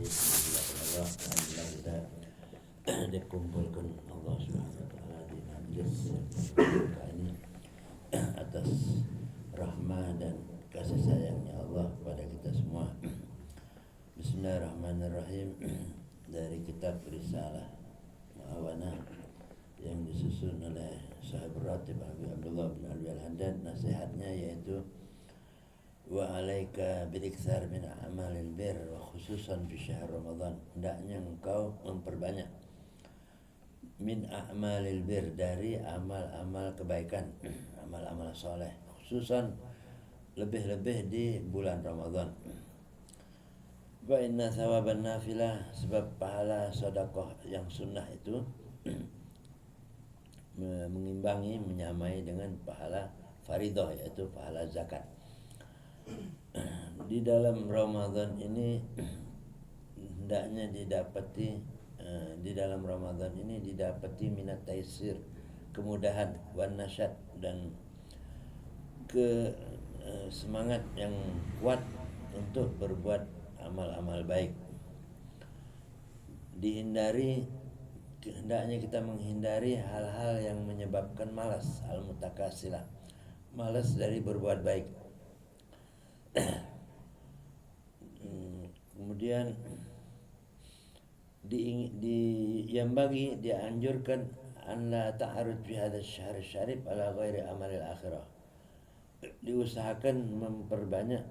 Allah alhamdulillah kita dikumpulkan Allah Subhanahu wa taala di majlis ini atas rahmah dan kasih sayangnya Allah kepada kita semua. Bismillahirrahmanirrahim. Dari kitab Risalah Mu'awanah yang disusun oleh Sahabat Ratib Habib Abdullah bin Alwi Al-Haddad, nasihatnya yaitu wa alaika bil-iktsar min a'malil bir wa khususan fi syahr Ramadan. Hendaknya engkau memperbanyak min a'malil bir, dari amal-amal kebaikan, amal-amal soleh, khususan lebih-lebih di bulan Ramadan. Wa inna thawaban nafilah, sebab pahala sedekah yang sunnah itu mengimbangi, menyamai dengan pahala faridah, yaitu pahala zakat. Di dalam Ramadan ini hendaknya didapati minat taisir, kemudahan, wan nasyat, dan semangat yang kuat untuk berbuat amal-amal baik. Hendaknya kita menghindari hal-hal yang menyebabkan malas, al-mutakasilah, malas dari berbuat baik. Kemudian yang bagi dianjurkan an la ta'arud fi hadha syahr syarif ala ghairi amalil akhirah. Diusahakan memperbanyak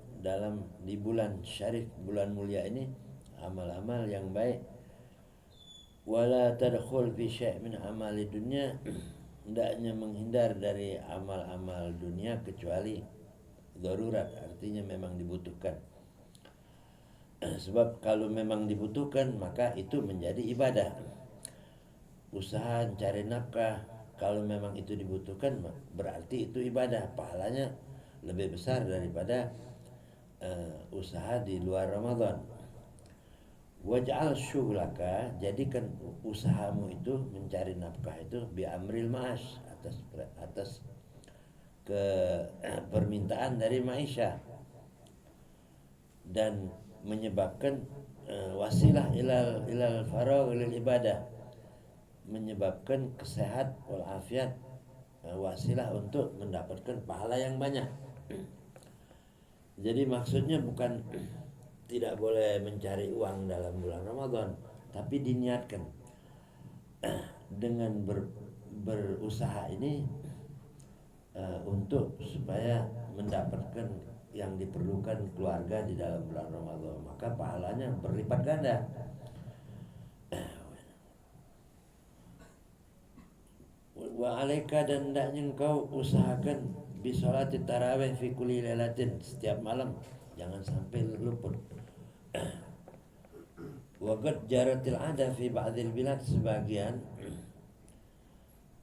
di bulan syarif, bulan mulia ini, amal-amal yang baik. Wala tadkhul fi syai' min amali dunya, hendaknya menghindar dari amal-amal dunia kecuali darurat, artinya memang dibutuhkan. Sebab kalau memang dibutuhkan maka itu menjadi ibadah. Usaha cari nafkah, kalau memang itu dibutuhkan berarti itu ibadah, pahalanya lebih besar daripada usaha di luar Ramadan. Waj'al syughlaka, jadikan usahamu itu mencari nafkah itu bi amril ma'ash, atas ke permintaan dari maisha, dan menyebabkan wasilah ilal faragh lil ibadah, menyebabkan kesehat wal afiat, wasilah untuk mendapatkan pahala yang banyak. Jadi maksudnya bukan tidak boleh mencari uang dalam bulan Ramadan, tapi diniatkan dengan berusaha ini untuk supaya mendapatkan yang diperlukan keluarga di dalam bulan Ramadan, maka pahalanya berlipat ganda. Wa alaika, dan hendaknya engkau usahakan bi sholati tarawih fi kulli lailatin, setiap malam jangan sampai luput. Wa qad jaratil ada fi ba'dil bilad, sebagian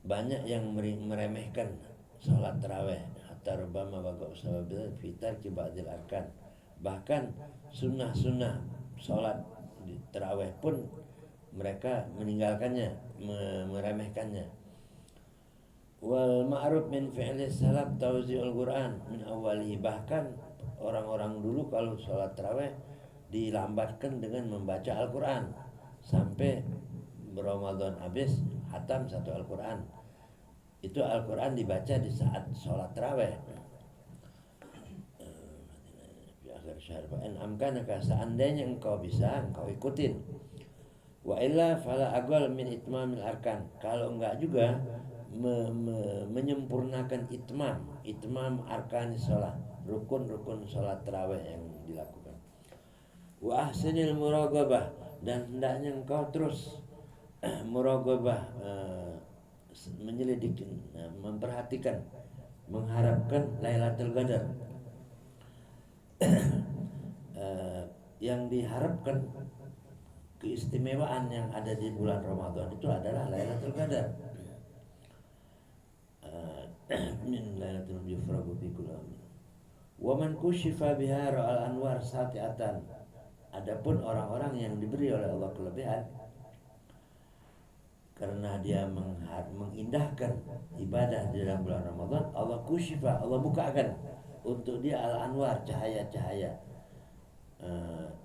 banyak yang meremehkan sholat tarawih, hatta rubama baqa usababil fitar ki ba'dil arkan, bahkan sunnah-sunnah sholat di tarawih pun mereka meninggalkannya, meremehkannya. Wal ma'ruf min fi'li salaf tawzi'ul Qur'an min awwalihi, bahkan orang-orang dulu kalau sholat tarawih dilambatkan dengan membaca Al-Quran sampai Ramadan habis hatam satu Al-Quran. Itu Al-Quran dibaca di saat sholat tarawih. Amkanaka, seandainya engkau bisa, engkau ikutin. Wa illa fala agol min itmamil arkan, kalau enggak juga menyempurnakan itmam arkan sholat, rukun-rukun sholat tarawih yang dilakukan. Wa ahsinil muraqabah, dan hendaknya engkau terus muraqabah, menyelidiki, memperhatikan, mengharapkan Lailatul Qadar. Yang diharapkan keistimewaan yang ada di bulan Ramadan itu adalah Lailatul Qadar. Min lailatul yufragu fi kulli amin. Wa man kushifa biha ra'al anwar sati'atan, adapun orang-orang yang diberi oleh Allah kelebihan karena dia mengindahkan ibadah di dalam bulan Ramadan, Allah kushifa, Allah bukakan untuk dia al-anwar, cahaya-cahaya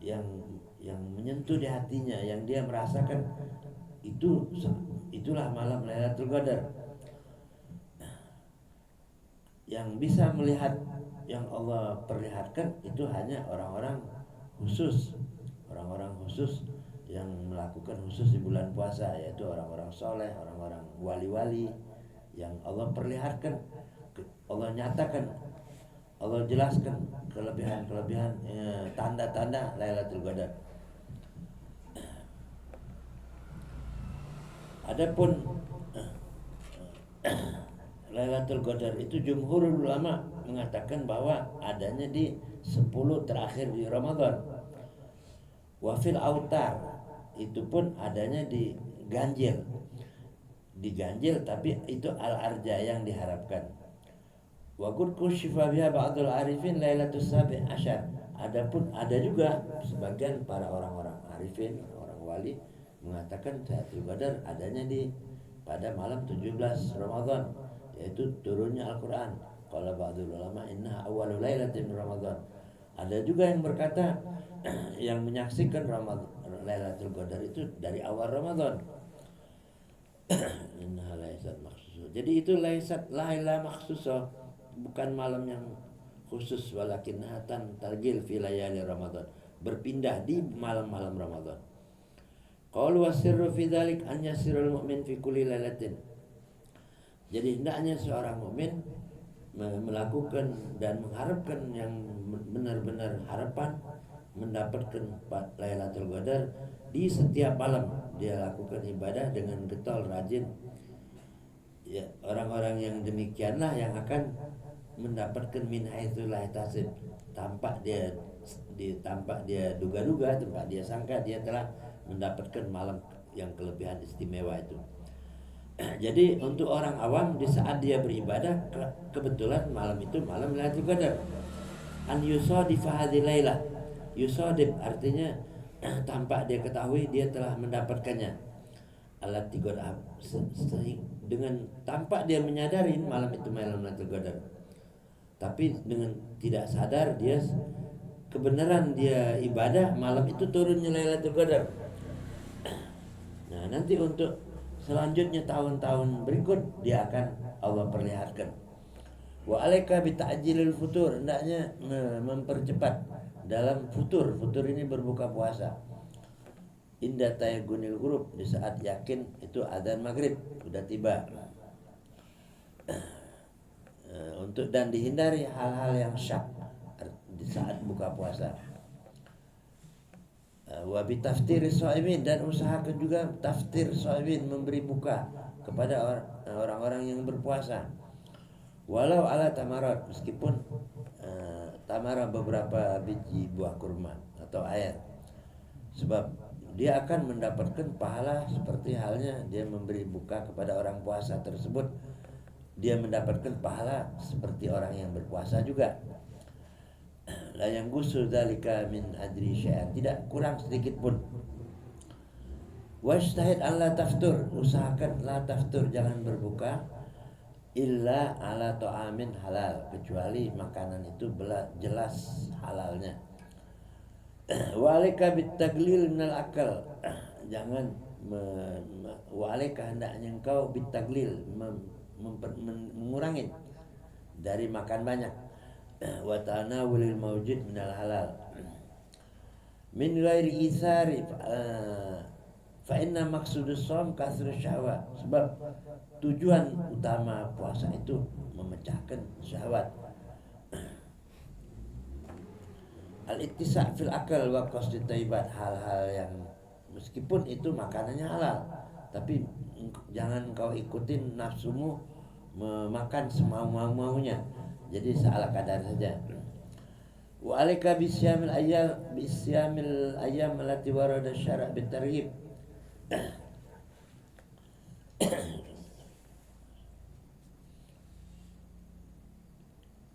yang menyentuh di hatinya, yang dia merasakan itulah malam Lailatul Qadar. Yang bisa melihat yang Allah perlihatkan itu hanya orang-orang khusus, orang-orang khusus yang melakukan khusus di bulan puasa, yaitu orang-orang soleh, orang-orang wali-wali yang Allah perlihatkan, Allah nyatakan, Allah jelaskan kelebihan-kelebihan, tanda-tanda Lailatul Qadar. Adapun Lailatul Qadar itu jumhurul ulama mengatakan bahwa adanya di 10 terakhir di Ramadan. Wafil autar itu pun adanya di ganjil. Di ganjil, tapi itu al-arja yang diharapkan. Wa qad kushifa biha ba'dul arifin lailatul sabi' asyar. Adapun ada juga sebagian para orang-orang arifin, orang wali mengatakan Lailatul Qadar adanya pada malam 17 Ramadan, yaitu turunnya Al-Quran. Qala ba'dul ulama inna awwalul lailatin min Ramadan. Ada juga yang berkata yang menyaksikan Lailatul Qadar itu dari awal Ramadan. Innaha laysat makhsusah. Jadi itu laysat laila makhsusah, bukan malam yang khusus, walakinnaha targil fi layali Ramadan, berpindah di malam-malam Ramadan. Qalu wasirru fi dzalik an yasirul mu'min fi kulli lailatin. Jadi hendaknya seorang mukmin melakukan dan mengharapkan yang benar-benar harapan mendapatkan Lailatul Qadar di setiap malam. Dia lakukan ibadah dengan getol, rajin. Ya, orang-orang yang demikianlah yang akan mendapatkan min haitsu la yahtasib, tanpa dia duga-duga, tanpa dia sangka dia telah mendapatkan malam yang kelebihan istimewa itu. Jadi untuk orang awam di saat dia beribadah, kebetulan malam itu malam Lailatul Qadar. An yusadif hadhil lailah. Yusadif artinya tanpa dia ketahui dia telah mendapatkannya. Alat tiga dengan tanpa dia menyadari malam itu malam Lailatul Qadar. Tapi dengan tidak sadar dia kebenaran dia ibadah malam itu turunnya Lailatul Qadar. Nah, nanti untuk selanjutnya tahun-tahun berikut dia akan Allah perlihatkan. Wa alaika bi ta'jilil futur, hendaknya mempercepat dalam futur. Futur ini berbuka puasa. Inda tayagunil huruf, di saat yakin itu adzan maghrib sudah tiba. Untuk dan dihindari hal-hal yang syak di saat buka puasa. Wa bi taftir shaimin, dan usahakan juga taftir shaimin, memberi buka kepada orang-orang yang berpuasa. Walau ala tamarat, meskipun tamara beberapa biji buah kurma atau air. Sebab dia akan mendapatkan pahala seperti halnya dia memberi buka kepada orang puasa tersebut. Dia mendapatkan pahala seperti orang yang berpuasa juga. La yang gusul dzalika min ajri syai'an, tidak kurang sedikit pun. Wajtahid an la taftur, usahakan la taftur, jangan berbuka illa ala ta'amin halal, kecuali makanan itu jelas halalnya. Wa alaika bitaglil minal akal, jangan wa alaika, hendaknya engkau bitaglil, mengurangi dari makan banyak. Wa tanawulil mawjud minal halal min ghairi ithari fa inna maqsudus shaum kasrus syahwat, sebab tujuan utama puasa itu memecahkan syahwat. Al-ittisa' fil akal wa qasdi thayyibat, hal-hal yang meskipun itu makanannya halal, tapi jangan kau ikutin nafsumu memakan semau-maunya, jadi salah kadar saja. Wa alika bisyamil ayyam allati warada syara' bitarhib.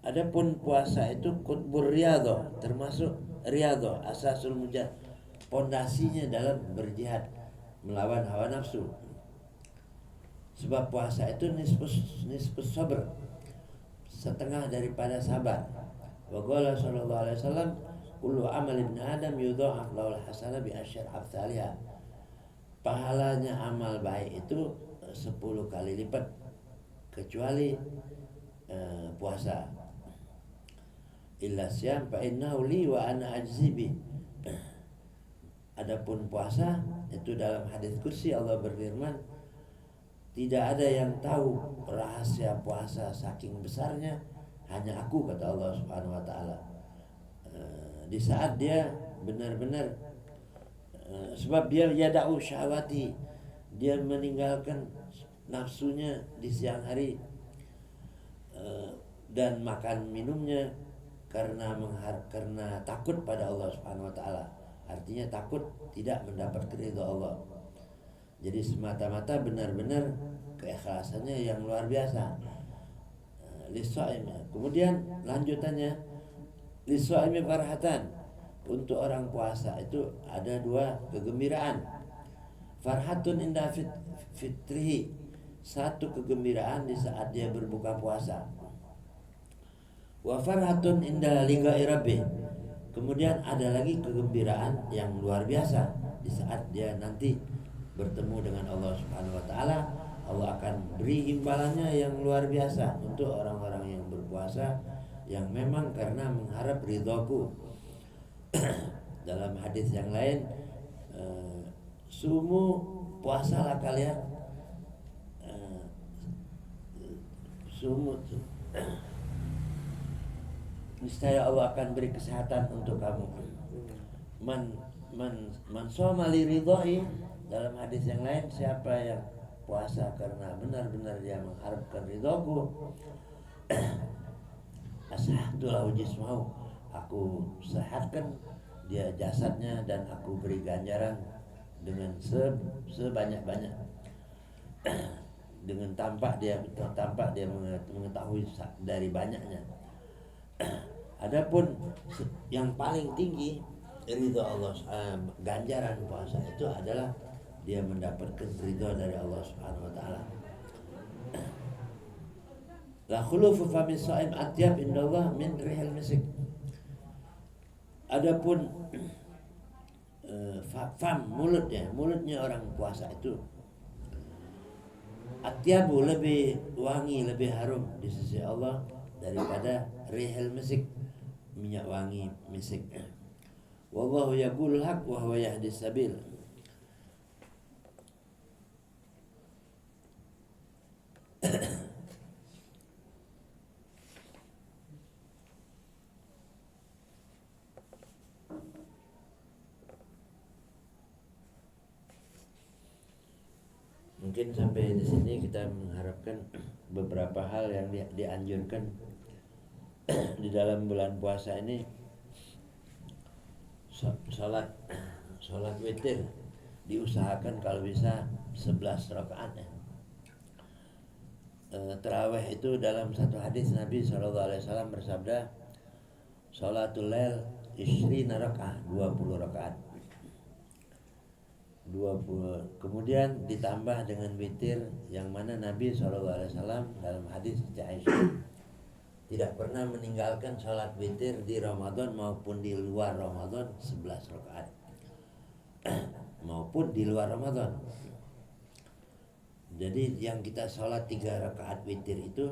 Adapun puasa itu qutbur riyadhah, termasuk riyadhah, asasul mujahid, pondasinya dalam berjihad melawan hawa nafsu. Sebab puasa itu nisfus sabr, setengah daripada sabar. Wa qala sallallahu alaihi wasallam kullu amal ibn Adam yudha'af lahul hasanah bi asyri amsalha. Pahalanya amal baik itu 10 kali lipat kecuali puasa. Illa siyam fa innahu li wa ana ajzi bi. Adapun puasa itu dalam hadis kursi Allah berfirman, tidak ada yang tahu rahasia puasa saking besarnya, hanya aku, kata Allah Subhanahu wa taala. Di saat dia benar-benar sebab dia yada'u syahwati, dia meninggalkan nafsunya di siang hari dan makan minumnya karena takut pada Allah Subhanahu wa taala. Artinya takut tidak mendapat ridha Allah. Jadi semata-mata benar-benar keikhlasannya yang luar biasa. Lis-shaim. Kemudian lanjutannya lis-shaimi farhatan. Untuk orang puasa itu ada 2 kegembiraan. Farhatun inda fitrihi. Satu kegembiraan di saat dia berbuka puasa. Wa farhatun inda liqa'i rabbih. Kemudian ada lagi kegembiraan yang luar biasa di saat dia nanti bertemu dengan Allah Subhanahu wa taala. Allah akan beri imbalannya yang luar biasa untuk orang-orang yang berpuasa yang memang karena mengharap ridhaku. Dalam hadis yang lain, sumu, puasalah kalian, sumu, niscaya Allah akan beri kesehatan untuk kamu. Man shoma li ridhai, dalam hadis yang lain, siapa yang puasa karena benar-benar dia mengharapkan ridhaku, ashahtu lahu jismahu, aku sehatkan dia jasadnya dan aku beri ganjaran dengan sebanyak-banyak. Dengan tampak dia mengetahui dari banyaknya. Adapun yang paling tinggi ridha Allah, ganjaran puasa itu adalah dia mendapatkan ridha dari Allah Subhanahu wa taala. La khulufu fami shaim atyab indallah min rihil misik. Adapun mulutnya orang puasa itu atyabu, lebih wangi, lebih harum di sisi Allah daripada rihil misik, minyak wangi misik. Wallahu yaqulul haq wa huwa yahdis sabil. Mungkin sampai di sini kita mengharapkan beberapa hal yang dianjurkan di dalam bulan puasa ini. Salat witir diusahakan kalau bisa 11 rakaat ya. Tarawih itu dalam satu hadis Nabi SAW bersabda, salatul lail 20 rakaat, 20 rakaat. 20. Kemudian ditambah dengan witir yang mana Nabi SAW dalam hadis Aisyah tidak pernah meninggalkan sholat witir di Ramadan maupun di luar Ramadan 11 rakaat maupun di luar Ramadan. Jadi yang kita sholat 3 rakaat witir itu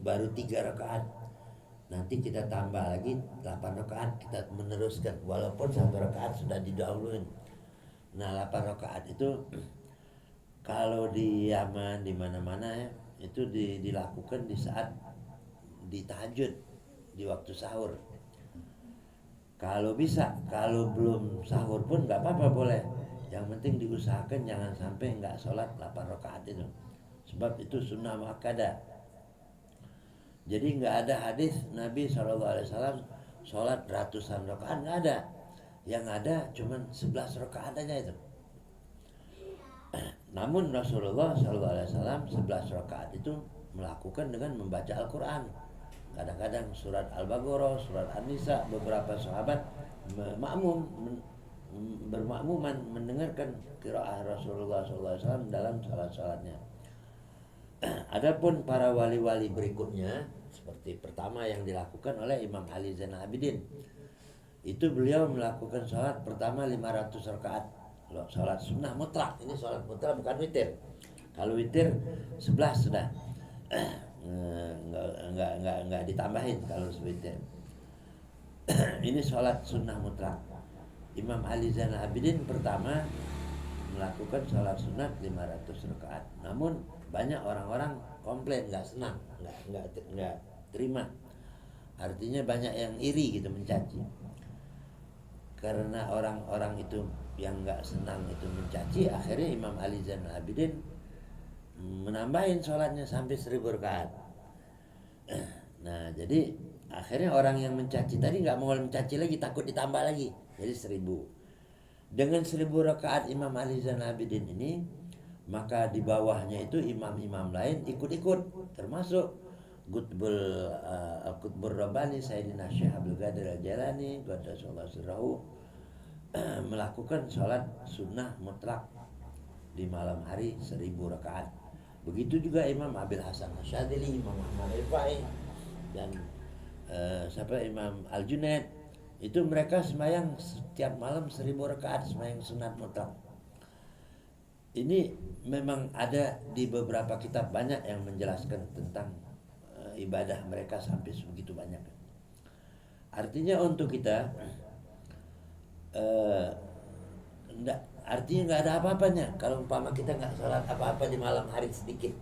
baru 3 rakaat. Nanti kita tambah lagi 8 rakaat, kita meneruskan walaupun 1 rakaat sudah didahuluin. Nah 8 rakaat itu kalau di Yaman di mana-mana ya, itu dilakukan di saat di tahajud, di waktu sahur. Kalau bisa, kalau belum sahur pun nggak apa-apa, boleh. Yang penting diusahakan jangan sampai nggak sholat 8 rakaat itu, sebab itu sunnah muakkadah. Jadi nggak ada hadis Nabi SAW sholat ratusan rakaat, nggak ada. Yang ada cuman 11 rakaat aja itu. Namun Rasulullah SAW 11 rakaat itu melakukan dengan membaca Al-Quran. Kadang-kadang surat Al-Baqarah, surat An-Nisa. Beberapa sahabat bermakmuman mendengarkan qiraah Rasulullah SAW dalam salat-salatnya. Adapun para wali-wali berikutnya, seperti pertama yang dilakukan oleh Imam Ali Zainal Abidin, Itu beliau melakukan sholat pertama 500 rakaat. Sholat sunnah mutlak. Ini sholat mutlak bukan witir. Kalau witir 11 sudah. Enggak ditambahin kalau witir. Ini sholat sunnah mutlak. Imam Ali Zainal Abidin pertama melakukan sholat sunat 500 rakaat. Namun banyak orang-orang komplain, nggak senang, nggak terima. Artinya banyak yang iri gitu, mencaci. Karena orang-orang itu yang nggak senang itu mencaci, akhirnya Imam Ali Zainal Abidin menambahin sholatnya sampai 1000 rakaat. Nah jadi akhirnya orang yang mencaci tadi nggak mau mencaci lagi, takut ditambah lagi, jadi 1000. Dengan 1000 rakaat Imam Ali Zainal Abidin ini, maka di bawahnya itu imam-imam lain ikut-ikut, termasuk Qutbul Rabbani Sayyidina Syekh Abdul Qadir Al-Jailani Qaddasallahu sirrahu melakukan sholat sunnah mutlak di malam hari 1000 rakaat. Begitu juga Imam Abil Hasan Asyadzili, Imam Ahmad Rifai, dan Imam Al-Junaid. Itu mereka sembahyang setiap malam 1000 rakaat, sembahyang sunat mutlak. Ini memang ada di beberapa kitab, banyak yang menjelaskan tentang ibadah mereka sampai sebegitu banyak. Artinya untuk kita artinya nggak ada apa-apanya kalau umpama kita nggak sholat apa-apa di malam hari sedikit.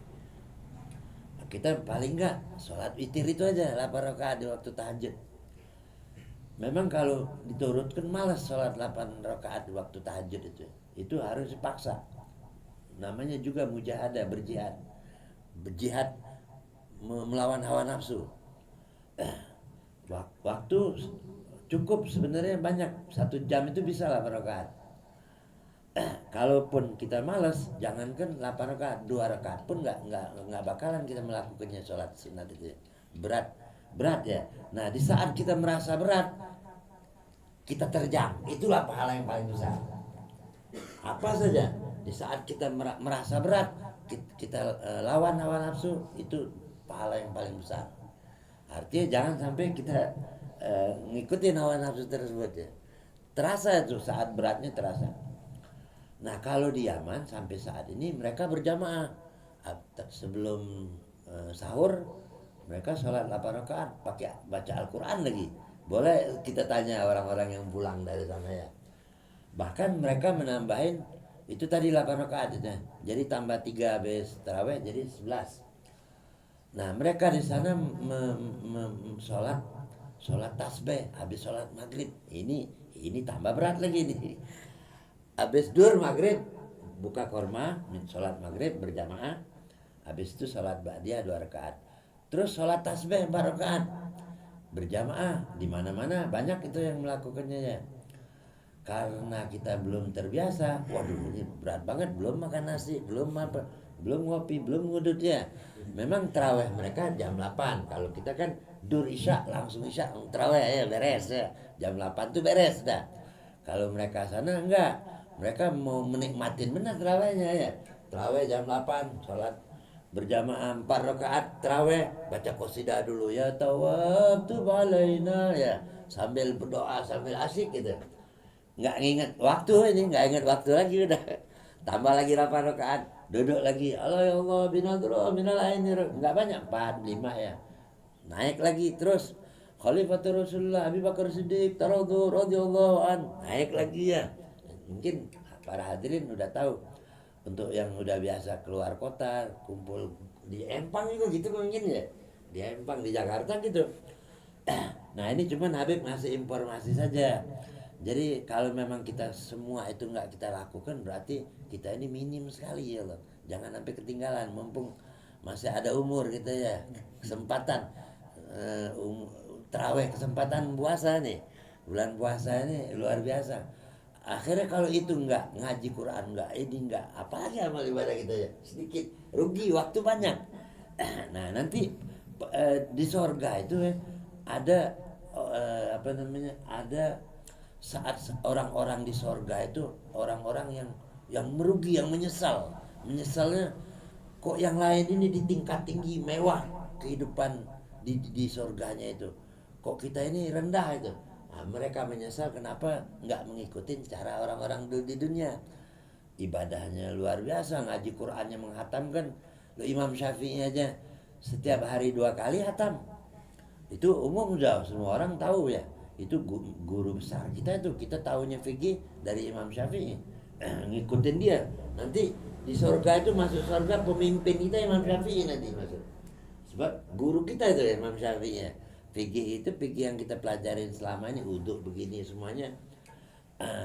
Kita paling nggak sholat witir itu aja 8 rakaat di waktu tahajud. Memang kalau diturutkan malas sholat 8 rakaat di waktu tahajud itu harus dipaksa. Namanya juga mujahadah, berjihad melawan hawa nafsu. Waktu cukup sebenarnya banyak, 1 jam itu bisa 8 rakaat. Kalaupun kita malas, jangankan 8 rakaat, 2 rakaat pun nggak bakalan kita melakukannya sholat sunat itu. Berat ya. Nah di saat kita merasa berat, kita terjang, itulah pahala yang paling besar. Apa saja di saat kita merasa berat, kita lawan hawa nafsu, itu pahala yang paling besar. Artinya jangan sampai kita ngikutin hawa nafsu tersebut ya. Terasa itu saat beratnya terasa. Nah kalau di Yaman sampai saat ini mereka berjamaah sebelum sahur, mereka sholat 8 rakaat pakai baca Al-Quran lagi. Boleh kita tanya orang-orang yang pulang dari sana ya. Bahkan mereka menambahin itu tadi 8 rakaat itu. Jadi tambah 3 habis tarawih jadi 11. Nah mereka di sana sholat tasbih habis sholat maghrib. Ini tambah berat lagi nih. Habis dur maghrib buka korma, sholat maghrib berjamaah. Habis itu sholat ba'diyah 2 rakaat. Terus sholat tasbih 4 rakaat berjamaah. Di mana-mana banyak itu yang melakukannya ya. Karena kita belum terbiasa, waduh ini berat banget, belum makan nasi, belum ngopi, belum ngudut ya. Memang tarawih mereka jam 8. Kalau kita kan dur isya, langsung isya, tarawih ya beres ya. Jam 8 tuh beres dah. Kalau mereka sana enggak. Mereka mau menikmatin benar tarawihnya ya. Tarawih jam 8, sholat berjamaah 4 rakaat tarawih, baca qasidah dulu ya tawabtu alaina ya. Sambil berdoa, sambil asik gitu. Nggak ingat waktu ini, nggak ingat waktu lagi udah. Tambah lagi 8 rakaat, duduk lagi. Allah ya Allah binadro minal aini. Nggak banyak, 4, 5 ya. Naik lagi terus. Khalifatul Rasulullah Abu Bakar Siddiq taradhu radhiyallahu an. Naik lagi ya. Mungkin para hadirin udah tahu. Untuk yang udah biasa keluar kota, kumpul di Empang juga gitu mungkin ya. Di Empang, di Jakarta gitu. Nah ini cuman Habib ngasih informasi saja. Jadi kalau memang kita semua itu nggak kita lakukan, berarti kita ini minim sekali ya loh. Jangan sampai ketinggalan, mumpung masih ada umur kita ya, kesempatan terawih, kesempatan puasa nih, bulan puasa ini luar biasa. Akhirnya kalau itu nggak ngaji Quran, nggak ini nggak apalagi amal ibadah kita ya, sedikit rugi waktu banyak. Nah nanti di sorga itu ada ada saat orang-orang di sorga itu orang-orang yang merugi, yang menyesalnya kok yang lain ini di tingkat tinggi mewah kehidupan di sorganya itu, kok kita ini rendah itu. Mereka menyesal kenapa nggak mengikuti cara orang-orang di dunia. Ibadahnya luar biasa, ngaji Qur'annya menghatamkan. Imam Syafi'i aja setiap hari 2 kali hatam. Itu umum sudah, semua orang tahu ya. Itu guru besar kita itu, kita tahunya fikih dari Imam Syafi'i. Ngikutin dia. Nanti di surga itu, masuk surga pemimpin kita Imam Syafi'i nanti masuk. Sebab guru kita itu Imam Syafi'i ya. Fikih itu fikih yang kita pelajarin selama ini, uduk begini semuanya.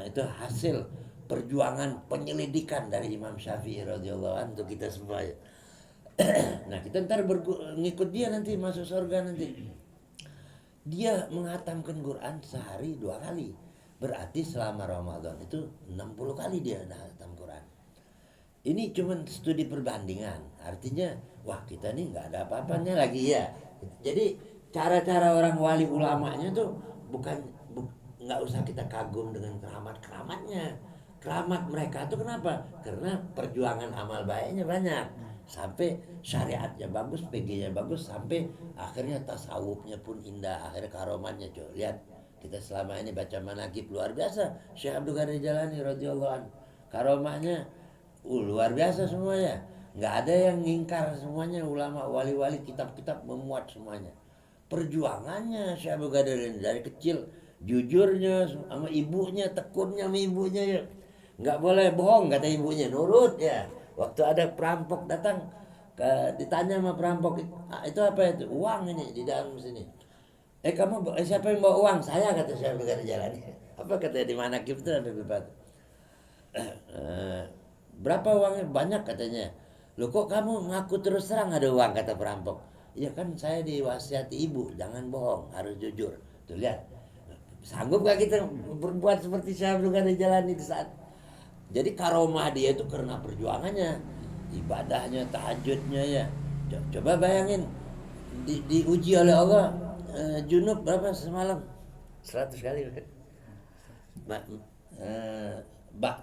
Itu hasil perjuangan penyelidikan dari Imam Syafi'i radhiyallahu anhu untuk kita semua ya. Nah kita ntar ngikut dia nanti masuk surga nanti. Dia menghatamkan Quran sehari 2 kali. Berarti selama Ramadan itu 60 kali dia hatam Quran. Ini cuman studi perbandingan. Artinya wah kita nih nggak ada apa-apanya lagi ya. Jadi cara-cara orang wali ulamanya tuh nggak usah kita kagum dengan keramat-keramatnya. Keramat mereka tuh kenapa? Karena perjuangan amal baiknya banyak. Sampai syariatnya bagus, PG-nya bagus, sampai akhirnya tasawufnya pun indah, akhirnya karomannya. Coba lihat, kita selama ini baca manaqib luar biasa. Syekh Abdul Qadir Jalani radhiyallahu anhu, karomahnya luar biasa semuanya. Nggak ada yang ngingkar semuanya, ulama wali-wali kitab-kitab memuat semuanya. Perjuangannya Syekh Abdul Qadir dari kecil, jujurnya sama ibunya, tekunnya sama ibunya ya. Nggak boleh bohong kata ibunya, nurut ya. Waktu ada perampok datang, ditanya sama perampok, itu apa itu? Uang ini di dalam sini. Kamu siapa yang bawa uang? Saya, kata saya, berada jalan. Apa katanya di mana itu ada bebat. Berapa uangnya? Banyak katanya. Loh kok kamu ngaku terus terang ada uang, kata perampok. Ya kan saya diwasiati ibu, jangan bohong, harus jujur. Tuh lihat, sanggup gak kita berbuat seperti saya berada jalan di saat. Jadi karomah dia itu karena perjuangannya, ibadahnya, tahajudnya ya. Coba bayangin, diuji oleh Allah, junub berapa semalam? 100 kali.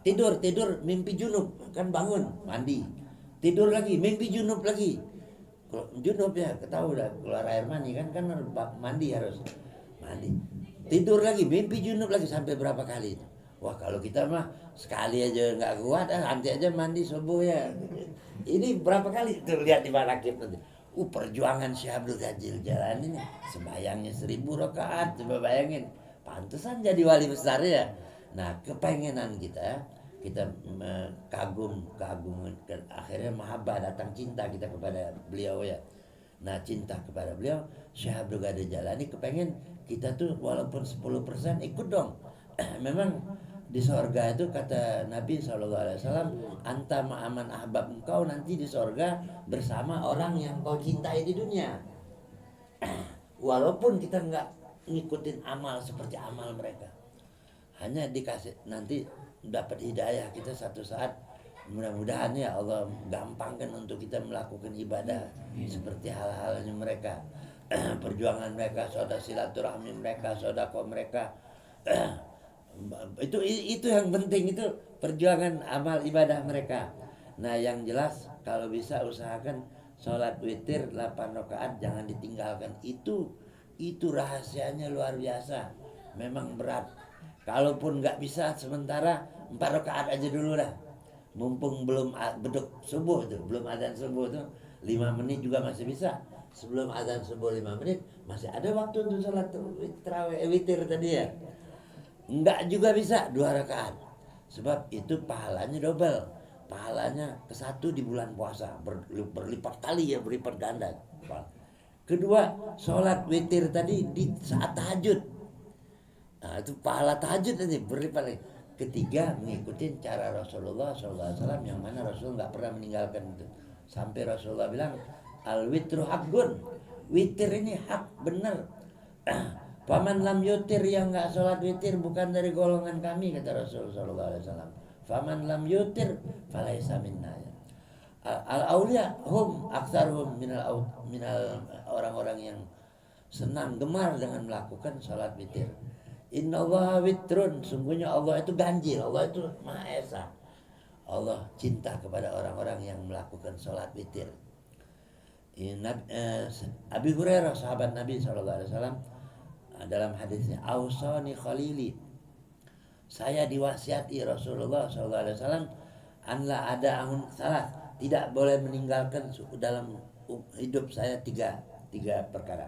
Tidur mimpi junub, kan bangun mandi, tidur lagi mimpi junub lagi. Kalau junub ya ketahui dah, keluar air mani kan mandi harus mandi, tidur lagi mimpi junub lagi, sampai berapa kali itu? Wah kalau kita mah sekali aja nggak kuat, nanti aja mandi subuh ya. Ini berapa kali terlihat di manaqib nanti. Perjuangan Syekh Abdul Qadir Jalani ini, sembayangnya 1000 rakaat, coba bayangin. Pantesan jadi wali besar ya. Nah kepengenan kita kagum, akhirnya mahabbah, datang cinta kita kepada beliau ya. Nah cinta kepada beliau, Syekh Abdul Qadir Jalani kepengen kita tuh walaupun 10% ikut dong. Memang di sorga itu kata Nabi SAW, anta ma'aman ahbab, engkau nanti di sorga bersama orang yang kau cintai di dunia. Walaupun kita nggak ngikutin amal seperti amal mereka, hanya dikasih nanti dapat hidayah kita satu saat. Mudah-mudahan ya Allah gampangkan untuk kita melakukan ibadah seperti hal-halnya mereka. Perjuangan mereka, saudara silaturahmi mereka, sodako mereka. Itu yang penting, itu perjuangan amal ibadah mereka. Nah yang jelas kalau bisa usahakan sholat witir 8 rakaat jangan ditinggalkan. Itu rahasianya luar biasa. Memang berat. Kalaupun nggak bisa sementara 4 rakaat aja dulu dah. Mumpung belum beduk subuh tuh, belum adzan subuh tuh, 5 menit juga masih bisa. Sebelum adzan subuh 5 menit masih ada waktu untuk sholat witir tadi ya. Enggak juga bisa 2 rakaat. Sebab itu pahalanya double. Pahalanya ke-1 di bulan puasa, berlipat kali ya, berlipat ganda. Kedua, sholat witir tadi di saat tahajud. Nah, itu pahala tahajud nanti berlipat lagi. Ketiga, mengikuti cara Rasulullah SAW, yang mana Rasul nggak pernah meninggalkan itu. Sampai Rasulullah bilang, al-witru haqqun. Witir ini hak, benar. Faman lam yutir, yang nggak sholat witir bukan dari golongan kami, kata Rasulullah SAW. Faman lam yutir falaisa minna. Al-auliya hum aktsaruhum minal orang-orang yang senang, gemar dengan melakukan sholat witir. Innallaha witrun, sungguhnya Allah itu ganjil, Allah itu Maha Esa. Allah cinta kepada orang-orang yang melakukan sholat witir. Abi Hurairah sahabat Nabi SAW, dalam hadisnya, ausani khalili, saya diwasiati Rasulullah SAW, anla ada ahun salah, tidak boleh meninggalkan dalam hidup saya tiga perkara.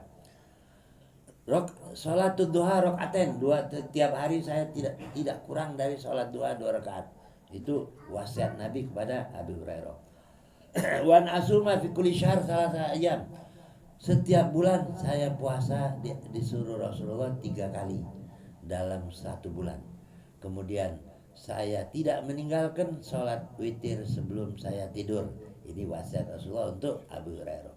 Sholat duha rokaaten, tiap hari saya tidak kurang dari sholat duha 2 rakaat. Itu wasiat Nabi kepada Abu Hurairah. Wan asuma fi kulli syahr salasa ayam. Setiap bulan saya puasa disuruh Rasulullah 3 kali dalam 1 bulan. Kemudian saya tidak meninggalkan sholat witir sebelum saya tidur. Ini wasiat Rasulullah untuk Abu Hurairah.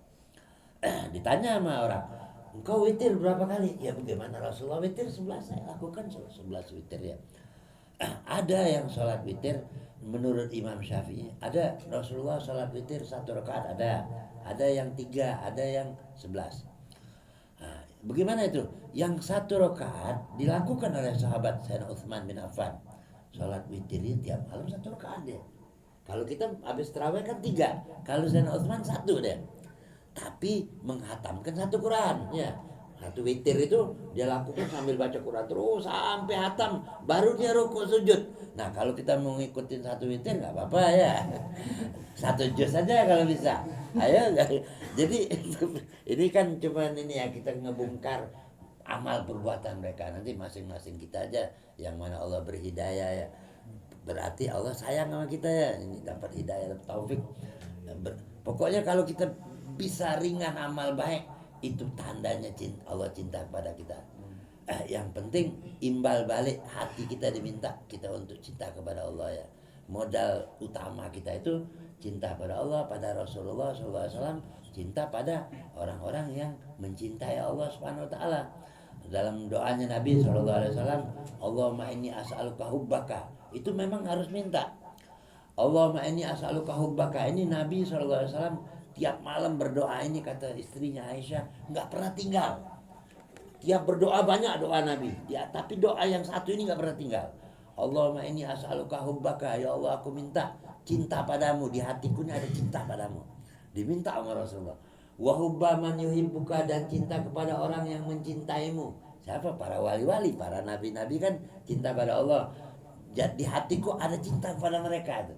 Ditanya sama orang, engkau witir berapa kali? Ya bagaimana Rasulullah witir 11, saya lakukan 11 witir ya. Ada yang sholat witir menurut Imam Syafi'i, ada Rasulullah sholat witir 1 rakaat, ada yang 3, ada yang 11. Nah, bagaimana itu? Yang 1 rakaat dilakukan oleh sahabat Sayyidina Utsman bin Affan. Sholat witirnya tiap malam 1 rakaat deh. Kalau kita habis tarawih kan 3, kalau Sayyidina Utsman 1 deh. Tapi menghatamkan 1 Quran ya. 1 witir itu dia lakukan sambil baca Quran terus sampai hatam, baru dia rukuk sujud. Nah kalau kita mau ngikutin 1 witir nggak apa-apa ya, 1 juz saja kalau bisa. Ayo, jadi ini kan cuman ini ya, kita ngebongkar amal perbuatan mereka. Nanti masing-masing kita aja yang mana Allah berhidayah ya. Berarti Allah sayang sama kita ya, ini dapat hidayah, dapat taufik. Pokoknya kalau kita bisa ringan amal baik, itu tandanya Allah cinta kepada kita. Yang penting imbal balik hati kita diminta kita untuk cinta kepada Allah ya. Modal utama kita itu cinta pada Allah, pada Rasulullah SAW, cinta pada orang-orang yang mencintai Allah Subhanahu Wa Taala. Dalam doanya Nabi SAW, Allahumma inni as'aluka hubbaka, itu memang harus minta. Allahumma inni as'aluka hubbaka, ini Nabi SAW tiap malam berdoa ini, kata istrinya Aisyah, nggak pernah tinggal. Tiap berdoa banyak doa Nabi, ya, tapi doa yang satu ini nggak pernah tinggal. Allahumma inni as'aluka hubbaka, ya Allah aku minta cinta padamu, di hatiku ini ada cinta padamu. Diminta sama Rasulullah. Wa hubba man yuhibbuka, dan cinta kepada orang yang mencintaimu. Siapa? Para wali-wali, para nabi-nabi kan cinta pada Allah. Di hatiku ada cinta kepada mereka itu.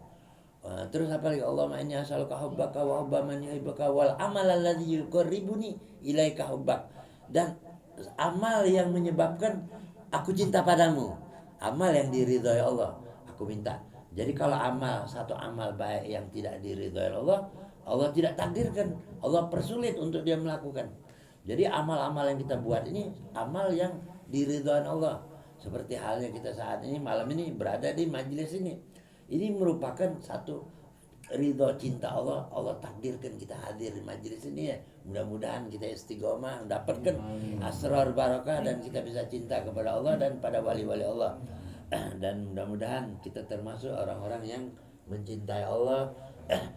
Terus apa lagi? Allahumma inni as'aluka hubbaka wa hubba man yuhibbuka wal amal alladzi yuqarribuni ilaika hubbak, dan amal yang menyebabkan aku cinta padamu, amal yang diridhai Allah, aku minta. Jadi kalau satu amal baik yang tidak diridhai Allah, Allah tidak takdirkan, Allah persulit untuk dia melakukan. Jadi amal-amal yang kita buat ini amal yang diridhai Allah. Seperti halnya kita saat ini, malam ini berada di majelis ini. Ini merupakan satu ridho cinta Allah. Allah takdirkan kita hadir di majelis ini ya. Mudah-mudahan kita istiqomah, mendapatkan asrar barakah, dan kita bisa cinta kepada Allah dan pada wali-wali Allah. Dan mudah-mudahan kita termasuk orang-orang yang mencintai Allah.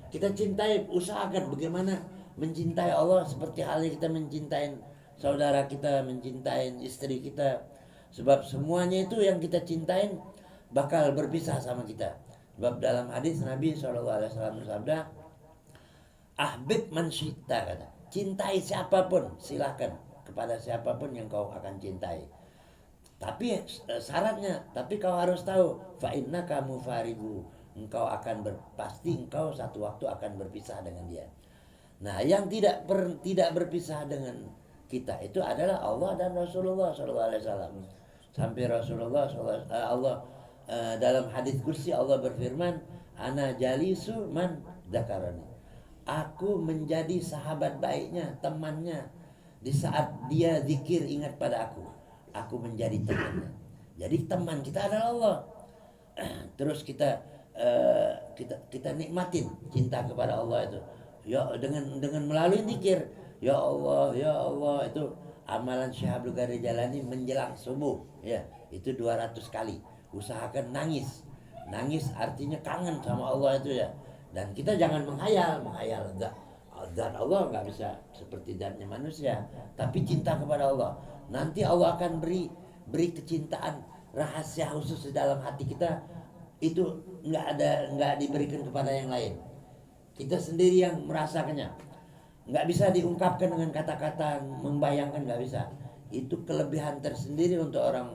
Kita cintai, usahakan bagaimana mencintai Allah seperti halnya kita mencintai saudara kita, mencintai istri kita. Sebab semuanya itu yang kita cintain bakal berpisah sama kita. Sebab dalam hadis Nabi SAW bersabda, ahbib man syi'ta, kata, cintai siapapun, silakan kepada siapapun yang kau akan cintai. Tapi syaratnya, tapi kau harus tahu, fa innaka mufarigu, engkau akan pasti engkau satu waktu akan berpisah dengan dia. Nah, yang tidak berpisah dengan kita itu adalah Allah dan Rasulullah SAW. Sampai Rasulullah Allah dalam hadis kursi Allah berfirman, ana jalisu man dzakarani, aku menjadi sahabat baiknya, temannya di saat dia zikir ingat pada aku menjadi temannya. Jadi teman kita adalah Allah. Terus kita nikmatin cinta kepada Allah itu ya dengan melalui zikir, ya Allah itu amalan Syekh Abdul Qadir Jalani menjelang subuh ya, itu 200 kali. Usahakan nangis artinya kangen sama Allah itu ya. Dan kita jangan menghayal zat Allah nggak bisa seperti zatnya manusia, tapi cinta kepada Allah. Nanti Allah akan beri kecintaan rahasia khusus di dalam hati kita, itu nggak diberikan kepada yang lain. Kita sendiri yang merasakannya, nggak bisa diungkapkan dengan kata-kata, membayangkan nggak bisa. Itu kelebihan tersendiri untuk orang.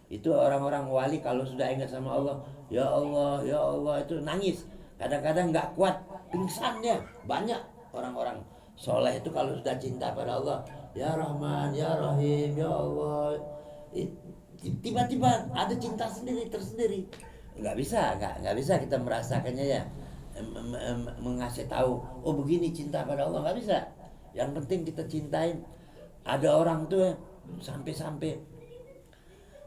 Itu orang-orang wali kalau sudah ingat sama Allah, ya Allah, ya Allah, itu nangis. Kadang-kadang nggak kuat, pingsan dia. Banyak orang-orang soleh itu kalau sudah cinta pada Allah, ya Rahman, ya Rahim, ya Allah, tiba-tiba ada cinta sendiri tersendiri. Nggak bisa kita merasakannya ya, mengasih tahu, oh begini cinta pada Allah, nggak bisa. Yang penting kita cintain. Ada orang tuh sampai-sampai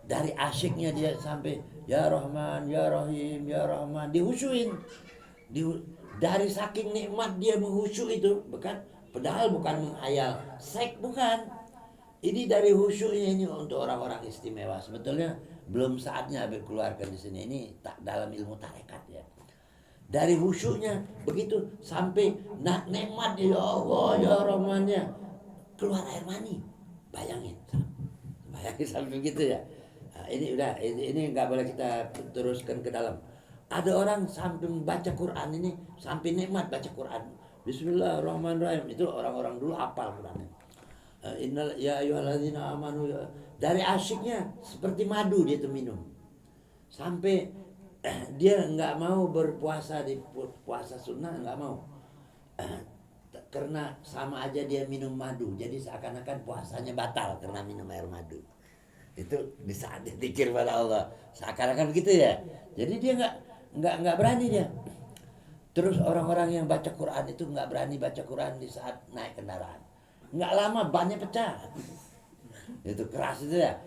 dari asyiknya dia sampai ya Rahman, ya Rahim, ya Rahman, dihusuin. Dari saking nikmat dia menghusyuk itu, bukan, padahal bukan menghayal seks, bukan. Ini dari khusyuknya ini untuk orang-orang istimewa. Sebetulnya belum saatnya Habib keluarkan di sini. Ini tak dalam ilmu tarekat ya. Dari khusyuknya begitu sampai nikmat ya Allah ya Rahmannya, keluar air mani. Bayangin sampai begitu ya. Nah, ini udah, ini nggak boleh kita teruskan ke dalam. Ada orang sampai membaca Quran ini sampai nikmat baca Quran. Bismillahirrahmanirrahim, itu orang-orang dulu hafal Qurannya. Innal ya ayyuhalladzina amanu, dari asyiknya seperti madu dia tuh minum. Sampai dia nggak mau berpuasa di puasa sunnah, nggak mau. Karena sama aja dia minum madu, jadi seakan-akan puasanya batal karena minum air madu. Itu di saat dia zikir pada Allah, seakan-akan begitu ya. Jadi dia nggak berani dia. Terus orang-orang yang baca Quran itu nggak berani baca Quran di saat naik kendaraan. Nggak lama bannya pecah. Itu keras itu ya.